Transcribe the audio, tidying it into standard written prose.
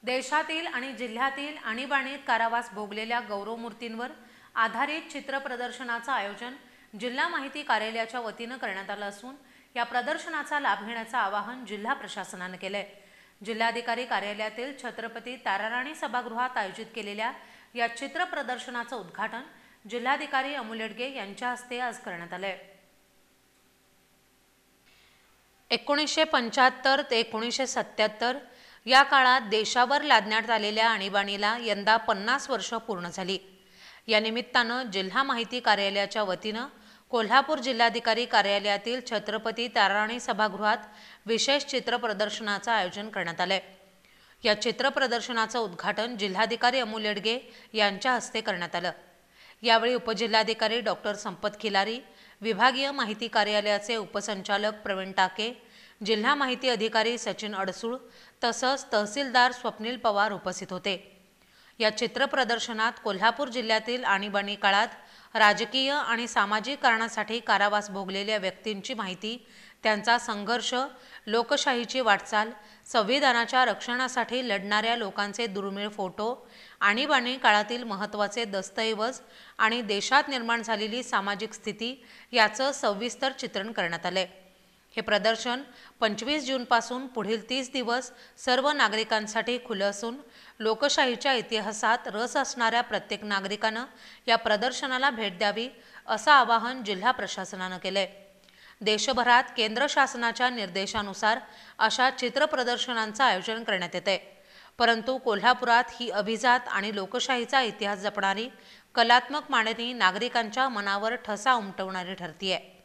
देशातील आणि जिल्ह्यातील आणीबाणीत कारावास भोगलेल्या गौरवमूर्तींवर आधारित चित्र प्रदर्शनाचं आयोजन जिल्हा माहिती कार्यालयाच्या वतीनं करण्यात आलं असून या प्रदर्शनाचा लाभ घेण्याचं आवाहन जिल्हा प्रशासनानं केलंय। जिल्हाधिकारी कार्यालयातील छत्रपती ताराराणी सभागृहात आयोजित केलेल्या या चित्र प्रदर्शनाचं उद्घाटन जिल्हाधिकारी अमोल येडगे यांच्या हस्ते आज करण्यात आलंय। 1975 ते 1977 या काळात देशावर लादण्यात आलेल्या आणीबाणीला यंदा 50 वर्ष पूर्ण झाली। या निमित्तानं जिल्हा माहिती कार्यालयाच्या वतीनं कोल्हापूर जिल्हाधिकारी कार्यालयातील छत्रपती ताराराणी सभागृहात विशेष चित्र प्रदर्शनाचं आयोजन करण्यात आलंय। या चित्र प्रदर्शनाचं उद्घाटन जिल्हाधिकारी अमोल येडगे यांच्या हस्ते करण्यात आलं। यावेळी उपजिल्हाधिकारी डॉक्टर संपत खिलारी, विभागीय माहिती कार्यालयाचे उपसंचालक प्रवीण टाके, जिल्हा माहिती अधिकारी सचिन अडसूळ तसंच तहसीलदार स्वप्नील पवार उपस्थित होते। या चित्र प्रदर्शनात कोल्हापूर जिल्ह्यातील आणीबाणी काळात राजकीय आणि सामाजिक कारणासाठी कारावास भोगलेल्या व्यक्तींची माहिती, त्यांचा संघर्ष, लोकशाहीची वाटचाल, संविधानाच्या रक्षणासाठी लढणाऱ्या लोकांचे दुर्मिळ फोटो, आणीबाणी काळातील महत्त्वाचे दस्तऐवज आणि देशात निर्माण झालेली सामाजिक स्थिती याचं सविस्तर चित्रण करण्यात आलंय। हे प्रदर्शन 25 जूनपासून पुढील 30 दिवस सर्व नागरिकांसाठी खुलं असून लोकशाहीच्या इतिहासात रस असणाऱ्या प्रत्येक नागरिकानं या प्रदर्शनाला भेट द्यावी असं आवाहन जिल्हा प्रशासनानं केलंय। देशभरात केंद्र शासनाच्या निर्देशानुसार अशा चित्र प्रदर्शनांचं आयोजन करण्यात येतंय, परंतु कोल्हापुरात ही अभिजात आणि लोकशाहीचा इतिहास जपणारी कलात्मक मांडणी नागरिकांच्या मनावर ठसा उमटवणारी ठरतीये।